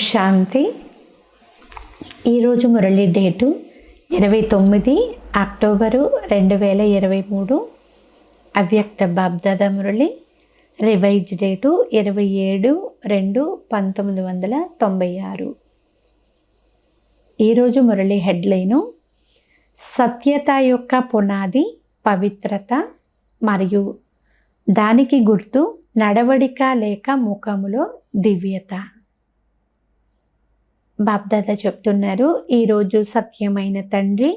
శాంతి. ఈరోజు Murali date 29 October 2023. అవ్యక్త BapDada Murali. Revise date 27/2/1996. ఈరోజు మురళి హెడ్లైను సత్యత యొక్క పునాది పవిత్రత మరియు దానికి గుర్తు నడవడిక లేక ముఖములో దివ్యత. బాబ్దాదా చెప్తున్నారు, ఈరోజు సత్యమైన తండ్రి,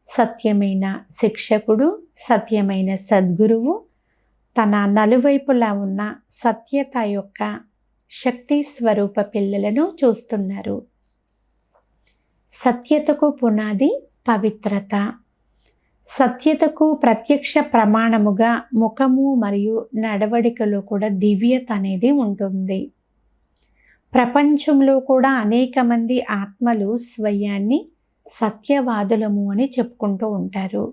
సత్యమైన శిక్షకుడు, సత్యమైన సద్గురువు తన నలువైపులా ఉన్న సత్యత యొక్క శక్తి స్వరూప పిల్లలను చూస్తున్నారు. సత్యతకు పునాది పవిత్రత. సత్యతకు ప్రత్యక్ష ప్రమాణముగా ముఖము మరియు నడవడికలో కూడా దివ్యత అనేది ఉంటుంది. ప్రపంచంలో కూడా అనేక మంది ఆత్మలు స్వయాన్ని సత్యవాదులము అని చెప్పుకుంటూ ఉంటారు,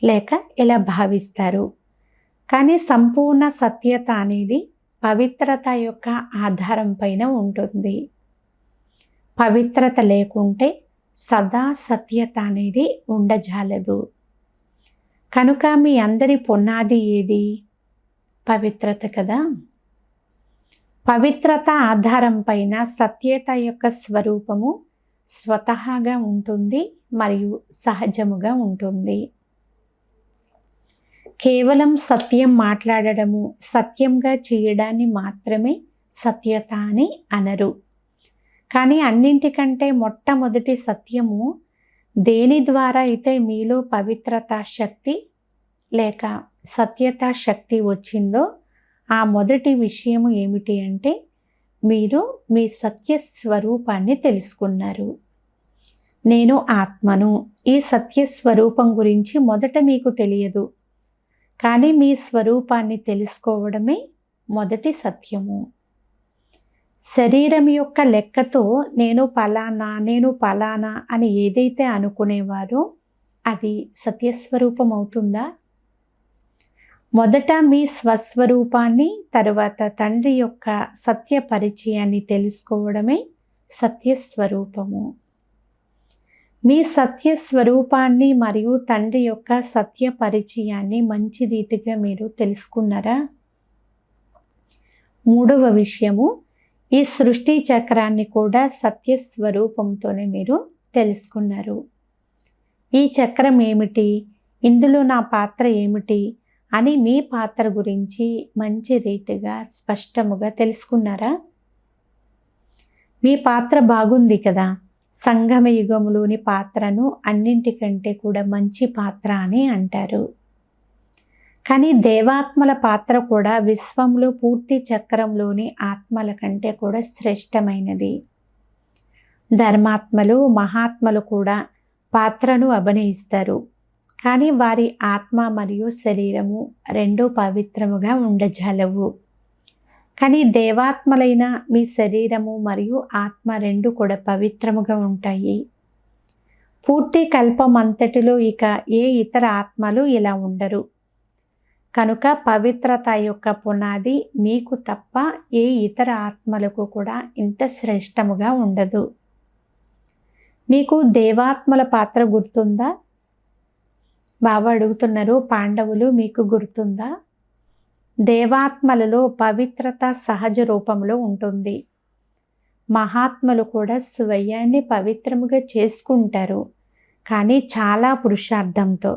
లేక ఇలా భావిస్తారు. కానీ సంపూర్ణ సత్యత అనేది పవిత్రత యొక్క ఆధారం పైన ఉంటుంది. పవిత్రత లేకుంటే సదా సత్యత అనేది ఉండజాలదు. కనుక మీ అందరి పునాది ఏది? పవిత్రత కదా. పవిత్రత ఆధారం పైన సత్యత యొక్క స్వరూపము స్వతహాగా ఉంటుంది మరియు సహజముగా ఉంటుంది. కేవలం సత్యం మాట్లాడడము, సత్యంగా చేయడాన్ని మాత్రమే సత్యత అని అనరు. కానీ అన్నింటికంటే మొట్టమొదటి సత్యము దేని ద్వారా అయితే మీలో పవిత్రతా శక్తి లేక సత్యతా శక్తి వచ్చిందో ఆ మొదటి విషయము ఏమిటి అంటే మీరు మీ సత్య స్వరూపాన్ని తెలుసుకున్నారు. నేను ఆత్మను. ఈ సత్య స్వరూపం గురించి మొదట మీకు తెలియదు, కానీ మీ స్వరూపాన్ని తెలుసుకోవడమే మొదటి సత్యము. శరీరం యొక్క లెక్కతో నేను పలానా అని ఏదైతే అనుకునేవారో అది సత్యస్వరూపం అవుతుందా? మొదట మీ స్వస్వరూపాన్ని, తరువాత తండ్రి యొక్క సత్య పరిచయాన్ని తెలుసుకోవడమే సత్యస్వరూపము. మీ సత్యస్వరూపాన్ని మరియు తండ్రి యొక్క సత్య పరిచయాన్ని మంచి రీతిగా మీరు తెలుసుకున్నారా? మూడవ విషయము, ఈ సృష్టి చక్రాన్ని కూడా సత్యస్వరూపంతోనే మీరు తెలుసుకున్నారు. ఈ చక్రం ఏమిటి, ఇందులో నా పాత్ర ఏమిటి అని మీ పాత్ర గురించి మంచి రీతిగా స్పష్టముగా తెలుసుకున్నారా? మీ పాత్ర బాగుంది కదా. సంగమ యుగములోని పాత్రను అన్నింటికంటే కూడా మంచి పాత్ర అని అంటారు. కానీ దేవాత్మల పాత్ర కూడా విశ్వంలో పూర్తి చక్రంలోని ఆత్మల కంటే కూడా శ్రేష్టమైనది. ధర్మాత్మలు, మహాత్మలు కూడా పాత్రను అభినయిస్తారు, కానీ వారి ఆత్మ మరియు శరీరము రెండూ పవిత్రముగా ఉండజాలవు. కానీ దేవాత్మలైన మీ శరీరము మరియు ఆత్మ రెండు కూడా పవిత్రముగా ఉంటాయి. పూర్తి కల్పం అంతటిలో ఇక ఏ ఇతర ఆత్మలు ఇలా ఉండరు. కనుక పవిత్రత యొక్క పునాది మీకు తప్ప ఏ ఇతర ఆత్మలకు కూడా ఇంత శ్రేష్టముగా ఉండదు. మీకు దేవాత్మల పాత్ర గుర్తుందా? బాబా అడుగుతున్నారు, పాండవులు మీకు గుర్తుందా? దేవాత్మలలో పవిత్రత సహజ రూపంలో ఉంటుంది. మహాత్మలు కూడా స్వయాన్ని పవిత్రముగా చేసుకుంటారు, కానీ చాలా పురుషార్థంతో,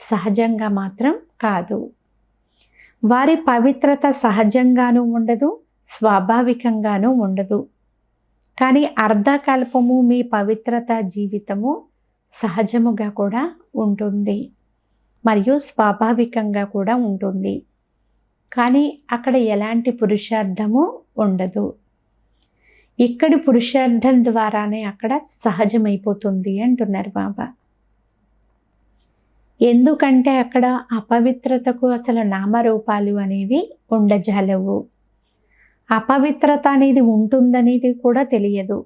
సహజంగా మాత్రం కాదు. వారి పవిత్రత సహజంగానూ ఉండదు, స్వాభావికంగానూ ఉండదు. కానీ అర్ధకల్పము మీ పవిత్రత జీవితము సహజముగా కూడా ఉంటుంది మరియు స్వాభావికంగా కూడా ఉంటుంది. కానీ అక్కడ ఎలాంటి పురుషార్థము ఉండదు. ఇక్కడి పురుషార్థం ద్వారానే అక్కడ సహజమైపోతుంది అంటున్నారు బాబా. ఎందుకంటే అక్కడ అపవిత్రతకు అసలు నామరూపాలు అనేవి ఉండజాలవు. అపవిత్రత అనేది ఉంటుందనేది కూడా తెలియదు.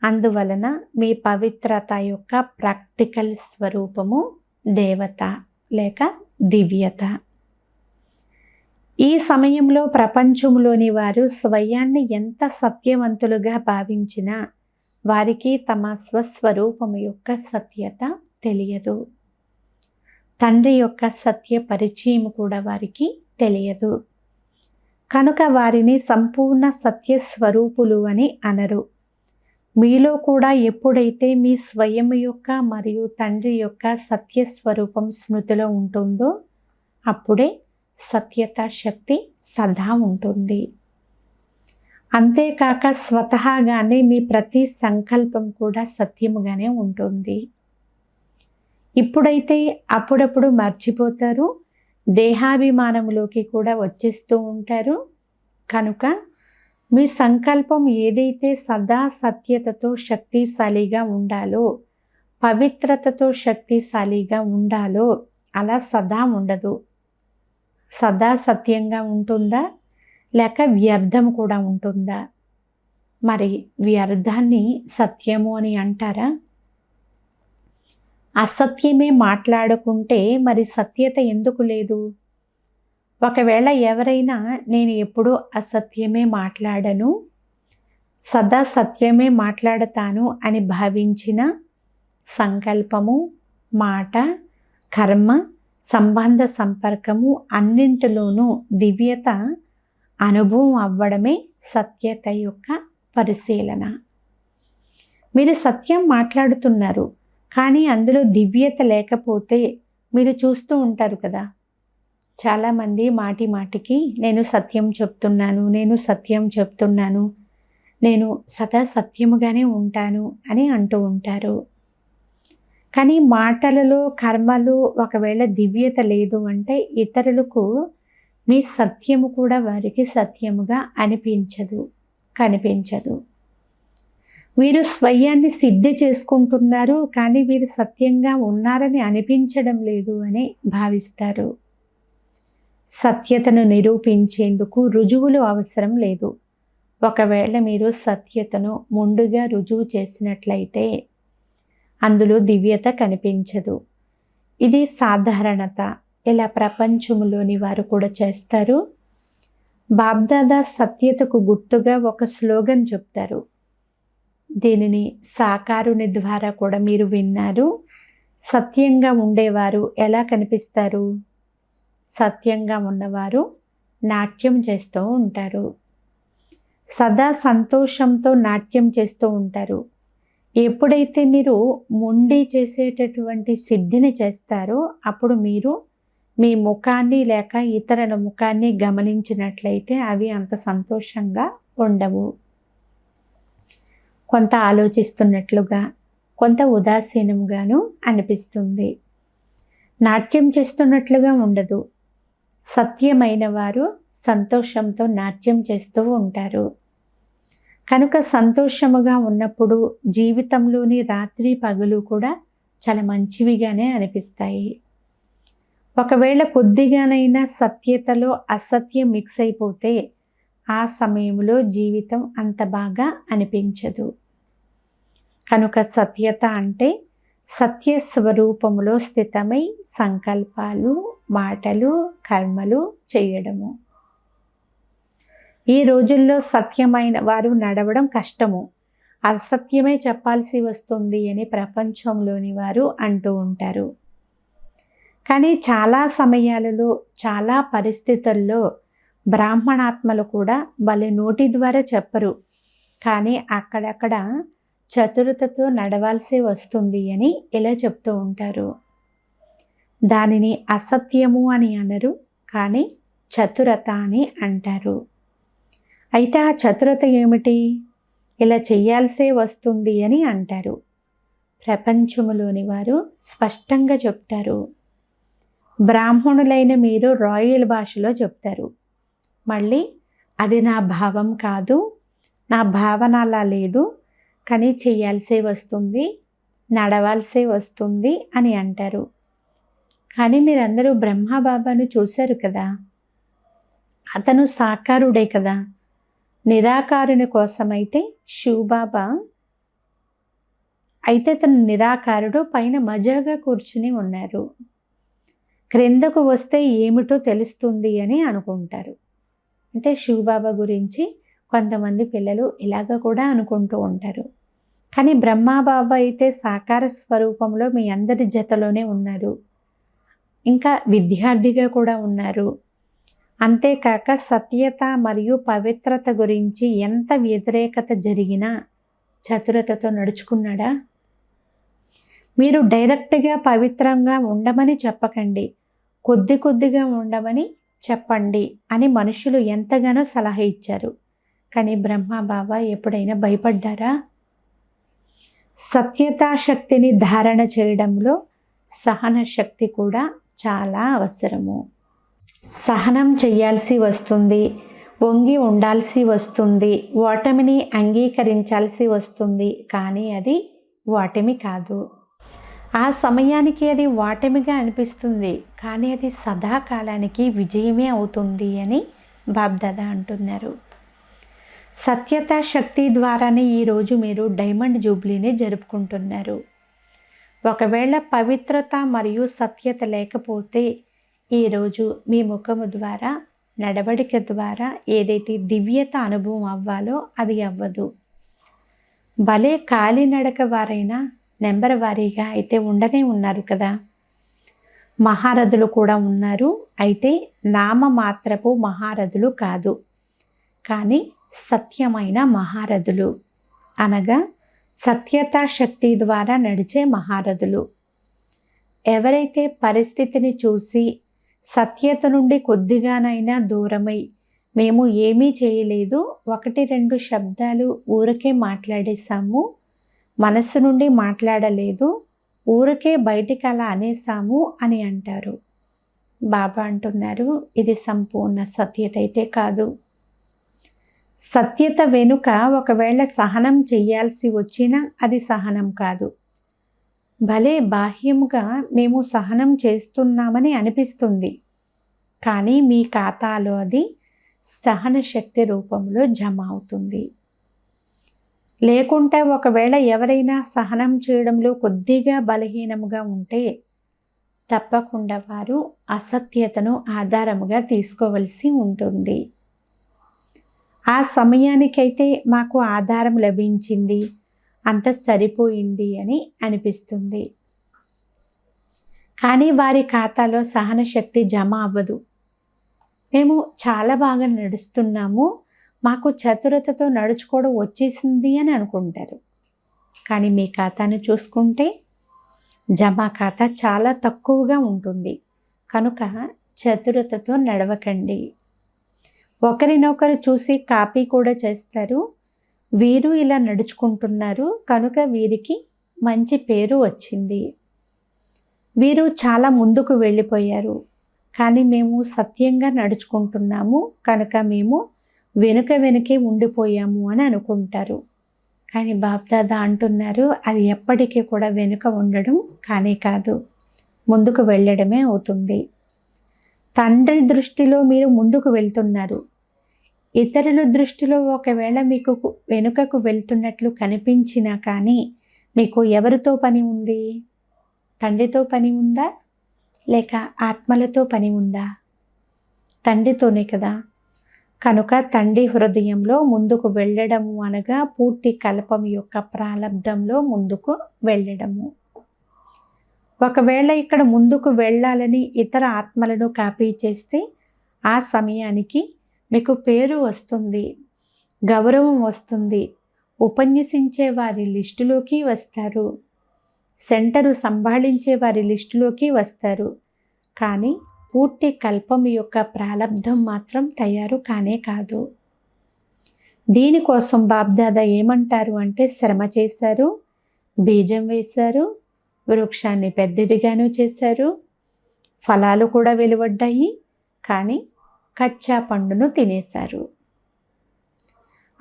అందువలన మీ పవిత్రత యొక్క ప్రాక్టికల్ స్వరూపము దేవత లేక దివ్యత. ఈ సమయంలో ప్రపంచంలోని వారు స్వయాన్ని ఎంత సత్యవంతులుగా భావించినా వారికి తమ స్వస్వరూపము యొక్క సత్యత తెలియదు. తండ్రి యొక్క సత్య పరిచయం కూడా వారికి తెలియదు. కనుక వారిని సంపూర్ణ సత్య స్వరూపులు అని అనరు. మీలో కూడా ఎప్పుడైతే మీ స్వయం యొక్క మరియు తండ్రి యొక్క సత్య స్వరూపం స్మృతిలో ఉంటుందో అప్పుడే సత్యత శక్తి సదా ఉంటుంది. అంతేకాక స్వతహాగానే మీ ప్రతి సంకల్పం కూడా సత్యముగానే ఉంటుంది. ఇప్పుడైతే అప్పుడప్పుడు మర్చిపోతారు, దేహాభిమానంలోకి కూడా వచ్చేస్తూ ఉంటారు. కనుక మీ సంకల్పం ఏదైతే సదా సత్యతతో శక్తిశాలిగా ఉండాలో, పవిత్రతతో శక్తిశాలిగా ఉండాలో అలా సదా ఉండదు. సదా సత్యంగా ఉంటుందా లేక వ్యర్థం కూడా ఉంటుందా? మరి వ్యర్థాన్ని సత్యము అని అంటారా? అసత్యమే మాట్లాడుకుంటే మరి సత్యత ఎందుకు లేదు? ఒకవేళ ఎవరైనా నేను ఎప్పుడూ అసత్యమే మాట్లాడను, సదా సత్యమే మాట్లాడతాను అని భావించిన సంకల్పము, మాట, కర్మ, సంబంధ సంపర్కము అన్నింటిలోనూ దివ్యత అనుభవం అవ్వడమే సత్యత యొక్క పరిశీలన. మీరు సత్యం మాట్లాడుతున్నారు, కానీ అందులో దివ్యత లేకపోతే మీరు చూస్తూ ఉంటారు కదా, చాలామంది మాటి మాటికి నేను సత్యం చెప్తున్నాను, నేను సత్యం చెప్తున్నాను, నేను సదా సత్యముగానే ఉంటాను అని అంటూ ఉంటారు. కానీ మాటలలో కర్మలు ఒకవేళ దివ్యత లేదు అంటే ఇతరులకు మీ సత్యము కూడా వారికి సత్యముగా అనిపించదు, కనిపించదు. వీరు స్వయాన్ని సిద్ధి చేసుకుంటున్నారు, కానీ వీరు సత్యంగా ఉన్నారని అనిపించడం లేదు అని భావిస్తారు. సత్యతను నిరూపించేందుకు రుజువులు అవసరం లేదు. ఒకవేళ మీరు సత్యతను ముందుగా రుజువు చేసినట్లయితే అందులో దివ్యత కనిపించదు. ఇది సాధారణత. ఇలా ప్రపంచంలోని వారు కూడా చేస్తారు. బాబ్దాదా సత్యతకు గుర్తుగా ఒక స్లోగన్ చెప్తారు. దీనిని సాకారుని ద్వారా కూడా మీరు విన్నారు. సత్యంగా ఉండేవారు ఎలా కనిపిస్తారు? సత్యంగా ఉన్నవారు నాట్యం చేస్తూ ఉంటారు, సదా సంతోషంతో నాట్యం చేస్తూ ఉంటారు. ఎప్పుడైతే మీరు మొండి చేసేటటువంటి సిద్ధిని చేస్తారో అప్పుడు మీరు మీ ముఖాన్ని లేక ఇతరుల ముఖాన్ని గమనించినట్లయితే అవి అంత సంతోషంగా ఉండవు. కొంత ఆలోచిస్తున్నట్లుగా, కొంత ఉదాసీనంగాను అనిపిస్తుంది. నాట్యం చేస్తున్నట్లుగా ఉండదు. సత్యమైన వారు సంతోషంతో నాట్యం చేస్తూ ఉంటారు. కనుక సంతోషముగా ఉన్నప్పుడు జీవితంలోని రాత్రి పగలు కూడా చాలా మంచివిగానే అనిపిస్తాయి. ఒకవేళ కొద్దిగానైనా సత్యతలో అసత్యం మిక్స్ అయిపోతే ఆ సమయంలో జీవితం అంత బాగా అనిపించదు. కనుక సత్యత అంటే సత్య స్వరూపములో స్థితమై సంకల్పాలు, మాటలు, కర్మలు చేయడము. ఈ రోజుల్లో సత్యమైన వారు నడవడం కష్టము, అసత్యమే చెప్పాల్సి వస్తుంది అని ప్రపంచంలోని వారు అంటూ ఉంటారు. కానీ చాలా సమయాలలో, చాలా పరిస్థితుల్లో బ్రాహ్మణాత్మలు కూడా వాళ్ళ నోటి ద్వారా చెప్పరు, కానీ అక్కడక్కడ చతురతతో నడవాల్సి వస్తుంది అని ఇలా చెప్తూ ఉంటారు. దానిని అసత్యము అని అనరు, కానీ చతురత అని అంటారు. అయితే ఆ చతురత ఏమిటి? ఇలా చెయ్యాల్సే వస్తుంది అని అంటారు. ప్రపంచములోని వారు స్పష్టంగా చెప్తారు. బ్రాహ్మణులైన మీరు రాయల్ భాషలో చెప్తారు. మళ్ళీ అది నా భావం కాదు, నా భావన అలా లేదు, కానీ చెయ్యాల్సే వస్తుంది, నడవాల్సే వస్తుంది అని అంటారు. కానీ మీరందరూ బ్రహ్మబాబాను చూశారు కదా, అతను సాకారుడే కదా. నిరాకారుని కోసమైతే శివబాబా అయితే తను నిరాకారుడు, పైన మజాగా కూర్చుని ఉన్నారు. క్రిందకు వస్తే ఏమిటో తెలుస్తుంది అని అనుకుంటారు. అంటే శివబాబా గురించి కొంతమంది పిల్లలు ఇలాగ కూడా అనుకుంటూ ఉంటారు. కానీ బ్రహ్మబాబా అయితే సాకార స్వరూపంలో మీ అందరి జతలోనే ఉన్నారు. ఇంకా విద్యార్థిగా కూడా ఉన్నారు. అంతేకాక సత్యత మరియు పవిత్రత గురించి ఎంత వ్యతిరేకత జరిగినా చతురతతో నడుచుకున్నాడా? మీరు డైరెక్ట్గా పవిత్రంగా ఉండమని చెప్పకండి, కొద్ది కొద్దిగా ఉండమని చెప్పండి అని మనుషులు ఎంతగానో సలహా ఇచ్చారు. కానీ బ్రహ్మబాబా ఎప్పుడైనా భయపడ్డారా? సత్యతా శక్తిని ధారణ చేయడంలో సహన శక్తి కూడా చాలా అవసరము. సహనం చేయాల్సి వస్తుంది, వంగి ఉండాల్సి వస్తుంది, ఓటమిని అంగీకరించాల్సి వస్తుంది. కానీ అది ఓటమి కాదు. ఆ సమయానికి అది ఓటమిగా అనిపిస్తుంది, కానీ అది సదాకాలానికి విజయమే అవుతుంది అని బాబ్దాదా అంటున్నారు. సత్యతా శక్తి ద్వారానే ఈరోజు మీరు డైమండ్ జూబ్లీని జరుపుకుంటున్నారు. ఒకవేళ పవిత్రత మరియు సత్యత లేకపోతే ఈరోజు మీ ముఖము ద్వారా, నడవడిక ద్వారా ఏదైతే దివ్యత అనుభవం అవ్వాలో అది అవ్వదు. భలే కాలినడక వారైనా నెంబర్ వారీగా అయితే ఉండనే ఉన్నారు కదా. మహారథులు కూడా ఉన్నారు. అయితే నామమాత్రపు మహారథులు కాదు, కానీ సత్యమైన మహారథులు, అనగా సత్యతా శక్తి ద్వారా నడిచే మహారథులు. ఎవరైతే పరిస్థితిని చూసి సత్యత నుండి కొద్దిగానైనా దూరమై మేము ఏమీ చేయలేదు, 1-2 శబ్దాలు ఊరికే మాట్లాడేశాము, మనస్సు నుండి మాట్లాడలేదు, ఊరికే బయటికి అలా అనేసాము అని అంటారు. బాబా అంటున్నారు, ఇది సంపూర్ణ సత్యత అయితే కాదు. సత్యత వెనుక ఒకవేళ సహనం చేయాల్సి వచ్చినా అది సహనం కాదు. భలే బాహ్యముగా మేము సహనం చేస్తున్నామని అనిపిస్తుంది, కానీ మీ ఖాతాలో అది సహన శక్తి రూపంలో జమ అవుతుంది. లేకుంటే ఒకవేళ ఎవరైనా సహనం చేయడంలో కొద్దిగా బలహీనముగా ఉంటే తప్పకుండా వారు అసత్యతను ఆధారముగా తీసుకోవలసి ఉంటుంది. ఆ సమయానికైతే మాకు ఆధారం లభించింది, అంత సరిపోయింది అని అనిపిస్తుంది. కానీ వారి ఖాతాలో సహన శక్తి జమ అవ్వదు. మేము చాలా బాగా నడుస్తున్నాము, మాకు చతురతతో నడుచుకోవడం వచ్చేసింది అని అనుకుంటారు. కానీ మీ ఖాతాను చూసుకుంటే జమా ఖాతా చాలా తక్కువగా ఉంటుంది. కనుక చతురతతో నడవకండి. ఒకరినొకరు చూసి కాపీ కూడా చేస్తారు. వీరు ఇలా నడుచుకుంటున్నారు కనుక వీరికి మంచి పేరు వచ్చింది, వీరు చాలా ముందుకు వెళ్ళిపోయారు, కానీ మేము సత్యంగా నడుచుకుంటున్నాము కనుక మేము వెనుకే ఉండిపోయాము అని అనుకుంటారు. కానీ బాబ్దాదా అంటున్నారు, అది ఎప్పటికీ కూడా వెనుక ఉండడం కానీ కాదు, ముందుకు వెళ్ళడమే అవుతుంది. తండ్రి దృష్టిలో మీరు ముందుకు వెళ్తున్నారు. ఇతరుల దృష్టిలో ఒకవేళ మీకు వెనుకకు వెళ్తున్నట్లు కనిపించినా కానీ మీకు ఎవరితో పని ఉంది? తండ్రితో పని ఉందా, లేక ఆత్మలతో పని ఉందా? తండ్రితోనే కదా. కనుక తండ్రి హృదయంలో ముందుకు వెళ్ళడము అనగా పూర్తి కల్పం యొక్క ప్రాలబ్ధంలో ముందుకు వెళ్ళడము. ఒకవేళ ఇక్కడ ముందుకు వెళ్ళాలని ఇతర ఆత్మలను కాపీ చేస్తే ఆ సమయానికి మీకు పేరు వస్తుంది, గౌరవం వస్తుంది, ఉపన్యసించే వారి లిస్టులోకి వస్తారు, సెంటరు సంభాళించే వారి లిస్టులోకి వస్తారు. కానీ పూర్తి కల్పం యొక్క ప్రాలబ్ధం మాత్రం తయారు కానే కాదు. దీనికోసం బాబ్దాదా ఏమంటారు అంటే, శ్రమ చేశారు, బీజం వేశారు, వృక్షాన్ని పెద్దదిగాను చేశారు, ఫలాలు కూడా వెలువడ్డాయి, కానీ కచ్చా పండును తినేశారు.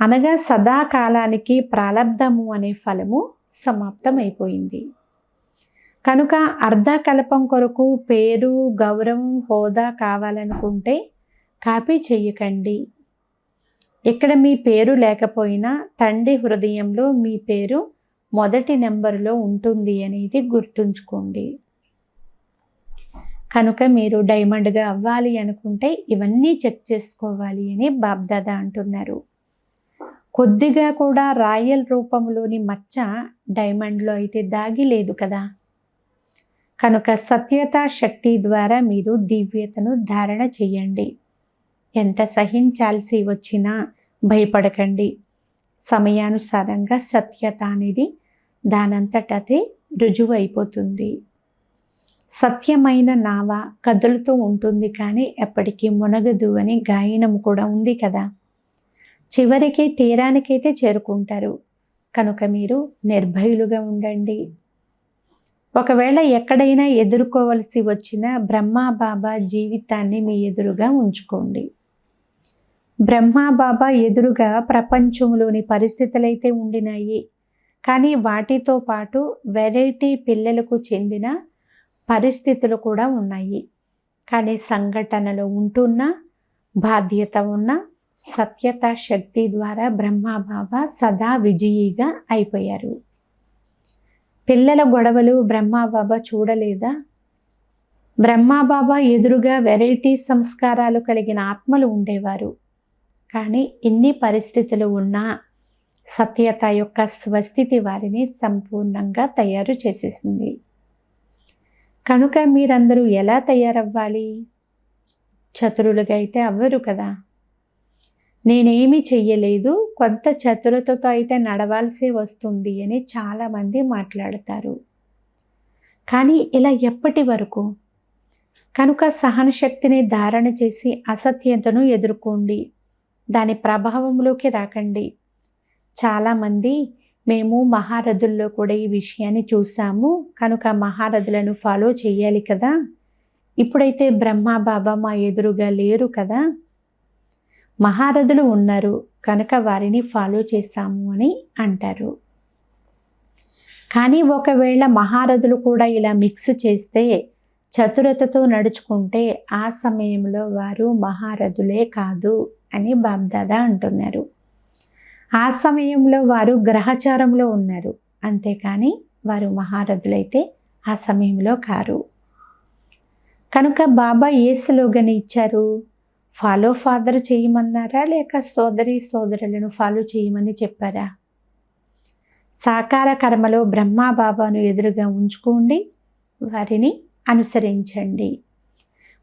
అనగా సదాకాలానికి ప్రాలబ్ధము అనే ఫలము సమాప్తమైపోయింది. కనుక అర్ధకల్పం కొరకు పేరు, గౌరవం, హోదా కావాలనుకుంటే కాపీ చెయ్యకండి. ఇక్కడ మీ పేరు లేకపోయినా తండ్రి హృదయంలో మీ పేరు మొదటి నెంబరులో ఉంటుంది అనేది గుర్తుంచుకోండి. కనుక మీరు డైమండ్గా అవ్వాలి అనుకుంటే ఇవన్నీ చెక్ చేసుకోవాలి అని బాబ్దాదా అంటున్నారు. కొద్దిగా కూడా రాయల్ రూపంలోని మచ్చ డైమండ్లో అయితే దాగి లేదు కదా. కనుక సత్యత శక్తి ద్వారా మీరు దివ్యతను ధారణ చేయండి. ఎంత సహించాల్సి వచ్చినా భయపడకండి. సమయానుసారంగా సత్యత అనేది దానంతటదే రుజువు అయిపోతుంది. సత్యమైన నావ కదులుతూ ఉంటుంది కానీ ఎప్పటికీ మునగదు అని గాయనం కూడా ఉంది కదా. చివరికి తీరానికైతే చేరుకుంటారు. కనుక మీరు నిర్భయులుగా ఉండండి. ఒకవేళ ఎక్కడైనా ఎదుర్కోవలసి వచ్చిన బ్రహ్మా బాబా జీవితాన్ని మీ ఎదురుగా ఉంచుకోండి. బ్రహ్మా బాబా ఎదురుగా ప్రపంచంలోని పరిస్థితులైతే ఉండినాయి, కానీ వాటితో పాటు వెరైటీ పిల్లలకు చెందిన పరిస్థితులు కూడా ఉన్నాయి. కానీ సంఘటనలు ఉంటున్న బాధ్యత ఉన్న సత్యత శక్తి ద్వారా బ్రహ్మా బాబా సదా విజయీగా అయిపోయారు. పిల్లల గొడవలు బ్రహ్మా బాబా చూడలేదా? బ్రహ్మా బాబా ఎదురుగా వెరైటీ సంస్కారాలు కలిగిన ఆత్మలు ఉండేవారు. కానీ ఇన్ని పరిస్థితులు ఉన్నా సత్యత యొక్క స్వస్థితి వారిని సంపూర్ణంగా తయారు చేసేసింది. కనుక మీరందరూ ఎలా తయారవ్వాలి? చతురులుగా అయితే అవ్వరు కదా. నేనేమి చెయ్యలేదు, కొంత చతురతతో అయితే నడవాల్సి వస్తుంది అని చాలామంది మాట్లాడతారు. కానీ ఇలా ఎప్పటి వరకు? కనుక సహనశక్తిని ధారణ చేసి అసత్యతను ఎదుర్కోండి. దాని ప్రభావంలోకి రాకండి. చాలామంది మేము మహారథుల్లో కూడా ఈ విషయాన్ని చూసాము, కనుక మహారథులను ఫాలో చేయాలి కదా. ఇప్పుడైతే బ్రహ్మా బాబా మా ఎదురుగా లేరు కదా, మహారథులు ఉన్నారు కనుక వారిని ఫాలో చేశాము అని అంటారు. కానీ ఒకవేళ మహారథులు కూడా ఇలా మిక్స్ చేస్తే, చతురతతో నడుచుకుంటే ఆ సమయంలో వారు మహారథులే కాదు అని బాబ్దాదా అంటున్నారు. ఆ సమయంలో వారు గ్రహచారంలో ఉన్నారు, అంతేకాని వారు మహారథులైతే ఆ సమయంలో కారు. కనుక బాబా ఏ స్లోగన్ ఇచ్చారు? ఫాలో ఫాదర్ చేయమన్నారా, లేక సోదరి సోదరులను ఫాలో చేయమని చెప్పారా? సాకార కర్మలో బ్రహ్మా బాబాను ఎదురుగా ఉంచుకోండి, వారిని అనుసరించండి.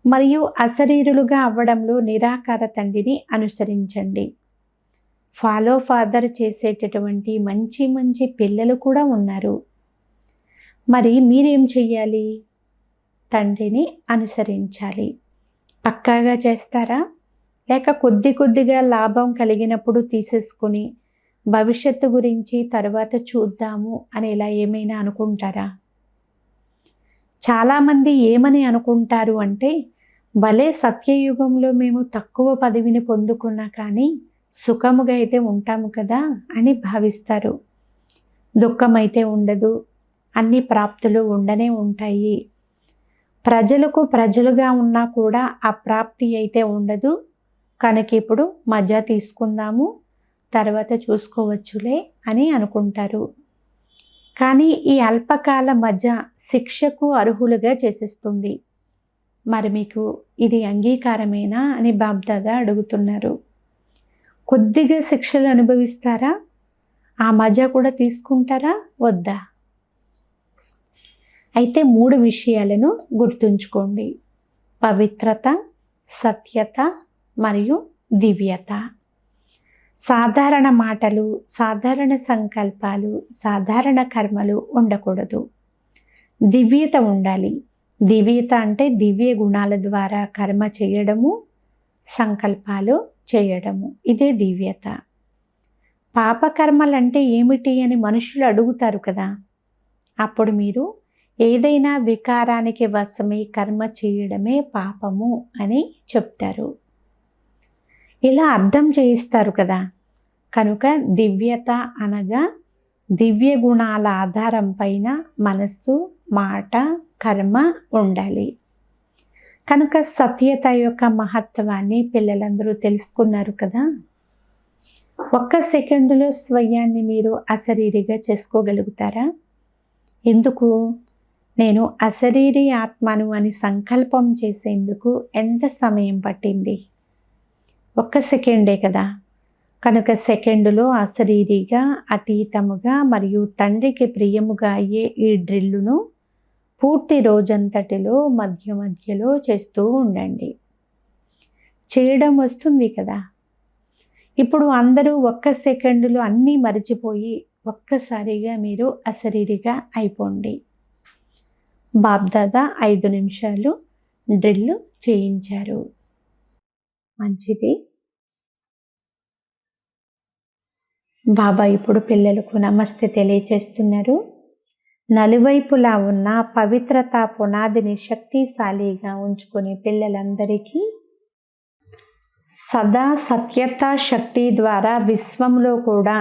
మరియు అశరీరులుగా అవ్వడంలో నిరాకార తండ్రిని అనుసరించండి. ఫాలో ఫాదర్ చేసేటటువంటి మంచి మంచి పిల్లలు కూడా ఉన్నారు. మరి మీరేం చెయ్యాలి? తండ్రిని అనుసరించాలి. పక్కాగా చేస్తారా, లేక కొద్ది కొద్దిగా లాభం కలిగినప్పుడు తీసేసుకుని భవిష్యత్తు గురించి తర్వాత చూద్దాము అని ఇలా ఏమైనా అనుకుంటారా? చాలామంది ఏమని అనుకుంటారు అంటే, భలే సత్యయుగంలో మేము తక్కువ పదవిని పొందుకున్నా కానీ సుఖముగా అయితే ఉంటాము కదా అని భావిస్తారు. దుఃఖమైతే ఉండదు, అన్ని ప్రాప్తులు ఉండనే ఉంటాయి. ప్రజలకు ప్రజలుగా ఉన్నా కూడా ఆ ప్రాప్తి అయితే ఉండదు. కనుక ఇప్పుడు మజా తీసుకుందాము, తర్వాత చూసుకోవచ్చులే అని అనుకుంటారు. కానీ ఈ అల్పకాల మజా శిక్షకు అర్హులుగా చేసేస్తుంది. మరి మీకు ఇది అంగీకారమేనా అని బాబ్దాదా అడుగుతున్నారు. కొద్దిగా శిక్షలు అనుభవిస్తారా? ఆ మజా కూడా తీసుకుంటారా వద్దా? అయితే 3 విషయాలను గుర్తుంచుకోండి: పవిత్రత, సత్యత మరియు దివ్యత. సాధారణ మాటలు, సాధారణ సంకల్పాలు, సాధారణ కర్మలు ఉండకూడదు. దివ్యత ఉండాలి. దివ్యత అంటే దివ్య గుణాల ద్వారా కర్మ చేయడము, సంకల్పాలు చేయడము, ఇదే దివ్యత. పాపకర్మలంటే ఏమిటి అని మనుషులు అడుగుతారు కదా. అప్పుడు మీరు ఏదైనా వికారానికి వశమై కర్మ చేయడమే పాపము అని చెప్తారు. ఇలా అర్థం చేయిస్తారు కదా. కనుక దివ్యత అనగా దివ్య గుణాల ఆధారం పైన మనస్సు, మాట, కర్మ ఉండాలి. కనుక సత్యత యొక్క మహత్వాన్ని పిల్లలందరూ తెలుసుకున్నారు కదా. 1 సెకండులో స్వయాన్ని మీరు అశరీరిగా చేసుకోగలుగుతారా? ఎందుకు? నేను అశరీరి ఆత్మను అని సంకల్పం చేసేందుకు ఎంత సమయం పట్టింది? 1 సెకండే కదా. కనుక సెకండులో అశరీరిగా, అతీతముగా మరియు తండ్రికి ప్రియముగా అయ్యే ఈ డ్రిల్లును పూర్తి రోజంతటిలో మధ్య మధ్యలో చేస్తూ ఉండండి. చేయడం వస్తుంది కదా. ఇప్పుడు అందరూ 1 సెకండులో అన్నీ మరిచిపోయి ఒక్కసారిగా మీరు అశరీరిగా అయిపోండి. బాబ్దాదా 5 నిమిషాలు డ్రిల్ చేయించారు. మంచిది. బాబా ఇప్పుడు పిల్లలకు నమస్తే తెలియచేస్తున్నారు. నలువైపులా ఉన్న పవిత్రత పునాదిని శక్తిశాలిగా ఉంచుకునే పిల్లలందరికీ సదా సత్యత శక్తి ద్వారా విశ్వంలో కూడా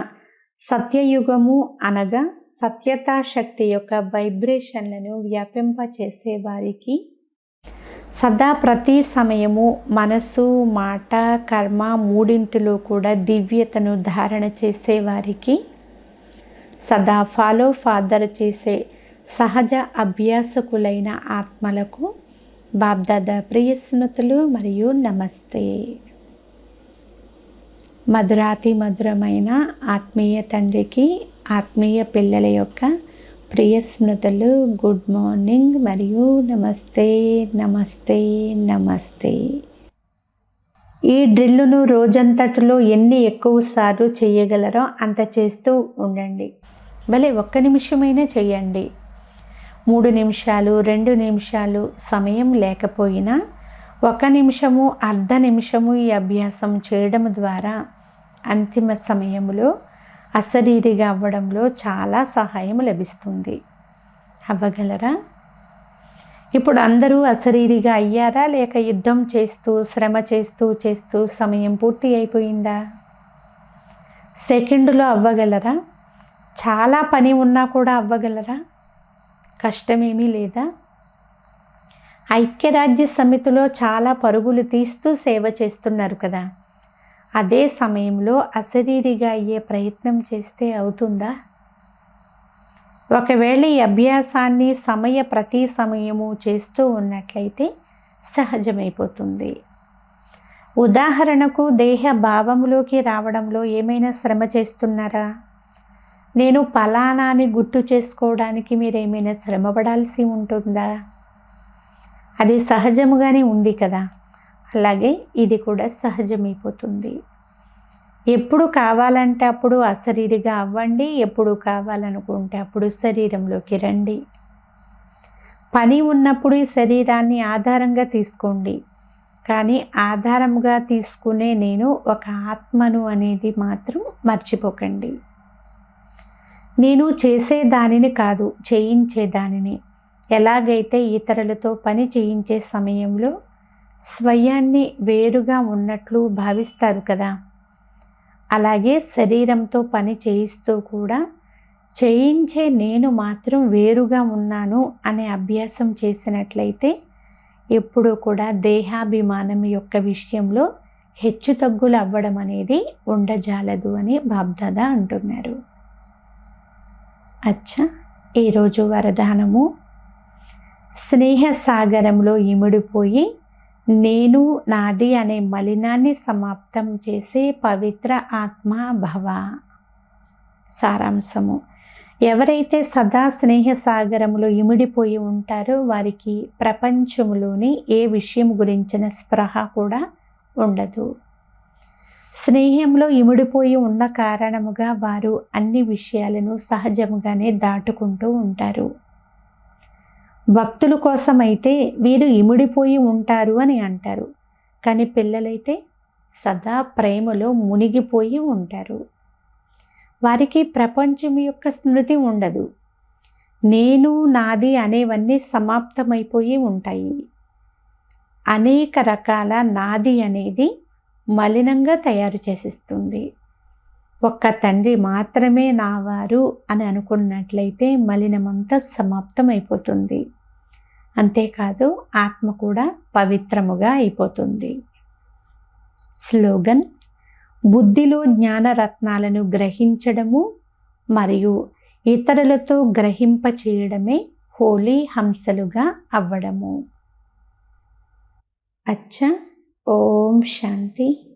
సత్యయుగము అనగా సత్యతా శక్తి యొక్క వైబ్రేషన్లను వ్యాపింపచేసే వారికి, సదా ప్రతి సమయము మనసు, మాట, కర్మ మూడింటిలో కూడా దివ్యతను ధారణ చేసేవారికి, సదా ఫాలో ఫాదర్ చేసే సహజ అభ్యాసకులైన ఆత్మలకు బాబ్దాదా ప్రియ స్మృతులు మరియు నమస్తే. మధురాతి మధురమైన ఆత్మీయ తండ్రికి ఆత్మీయ పిల్లల యొక్క ప్రియ స్మృతులు. గుడ్ మార్నింగ్ మరియు నమస్తే నమస్తే నమస్తే. ఈ డ్రిల్లును రోజంతటిలో ఎన్ని ఎక్కువ సార్లు చేయగలరో అంత చేస్తూ ఉండండి. భలే 1 నిమిషమైనా చేయండి. 3 నిమిషాలు, 2 నిమిషాలు సమయం లేకపోయినా 1 నిమిషము, అర్ధ నిమిషము ఈ అభ్యాసం చేయడం ద్వారా అంతిమ సమయంలో అశరీరిగా అవ్వడంలో చాలా సహాయం లభిస్తుంది. అవ్వగలరా? ఇప్పుడు అందరూ అశరీరిగా అయ్యారా, లేక యుద్ధం చేస్తూ శ్రమ చేస్తూ సమయం పూర్తి అయిపోయిందా? సెకండులో అవ్వగలరా? చాలా పని ఉన్నా కూడా అవ్వగలరా? కష్టమేమీ లేదా? ఐక్యరాజ్య సమితిలో చాలా పరుగులు తీస్తూ సేవ చేస్తున్నారు కదా. అదే సమయంలో అశరీరిగా అయ్యే ప్రయత్నం చేస్తే అవుతుందా? ఒకవేళ ఈ అభ్యాసాన్ని ప్రతి సమయము చేస్తూ ఉన్నట్లయితే సహజమైపోతుంది. ఉదాహరణకు దేహ భావంలోకి రావడంలో ఏమైనా శ్రమ చేస్తున్నారా? నేను ఫలానా అని గుర్తు చేసుకోవడానికి మీరేమైనా శ్రమ పడాల్సి ఉంటుందా? అది సహజముగానే ఉంది కదా. అలాగే ఇది కూడా సహజమైపోతుంది. ఎప్పుడు కావాలంటే అప్పుడు అశరీరిగా అవ్వండి, ఎప్పుడు కావాలనుకుంటే అప్పుడు శరీరంలోకి రండి. పని ఉన్నప్పుడు ఈ శరీరాన్ని ఆధారంగా తీసుకోండి, కానీ ఆధారంగా తీసుకునే నేను ఒక ఆత్మను అనేది మాత్రం మర్చిపోకండి. నేను చేసే దానిని కాదు, చేయించే దానిని. ఎలాగైతే ఇతరులతో పని చేయించే సమయంలో స్వయాన్ని వేరుగా ఉన్నట్లు భావిస్తారు కదా, అలాగే శరీరంతో పని చేయిస్తూ కూడా చేయించే నేను మాత్రం వేరుగా ఉన్నాను అనే అభ్యాసం చేసినట్లయితే ఎప్పుడూ కూడా దేహాభిమానం యొక్క విషయంలో హెచ్చుతగ్గులు అవ్వడం అనేది ఉండజాలదు అని బాబ్దాదా అంటున్నారు. అచ్చా, ఈరోజు వరదానము: స్నేహసాగరంలో ఇమిడిపోయి నేను నాది అనే మలినాన్ని సమాప్తం చేసే పవిత్ర ఆత్మ భవ. సారాంశము: ఎవరైతే సదా స్నేహసాగరంలో ఇమిడిపోయి ఉంటారో వారికి ప్రపంచంలోని ఏ విషయం గురించిన స్పృహ కూడా ఉండదు. స్నేహంలో ఇమిడిపోయి ఉన్న కారణముగా వారు అన్ని విషయాలను సహజముగానే దాటుకుంటూ ఉంటారు. భక్తుల కోసమైతే వీరు ఇమిడిపోయి ఉంటారు అని అంటారు, కానీ పిల్లలైతే సదా ప్రేమలో మునిగిపోయి ఉంటారు. వారికి ప్రపంచం యొక్క స్మృతి ఉండదు. నేను నాది అనేవన్నీ సమాప్తమైపోయి ఉంటాయి. అనేక రకాల నాది అనేది మలినంగా తయారు చేసిస్తుంది. ఒక్క తండ్రి మాత్రమే నావారు అని అనుకున్నట్లయితే మలినమంతా సమాప్తమైపోతుంది. అంతేకాదు ఆత్మ కూడా పవిత్రముగా అయిపోతుంది. స్లోగన్: బుద్ధిలో జ్ఞానరత్నాలను గ్రహించడము మరియు ఇతరులతో గ్రహింపచేయడమే హోలీ హంసలుగా అవ్వడము. అచ్చా. ఓం శాంతి.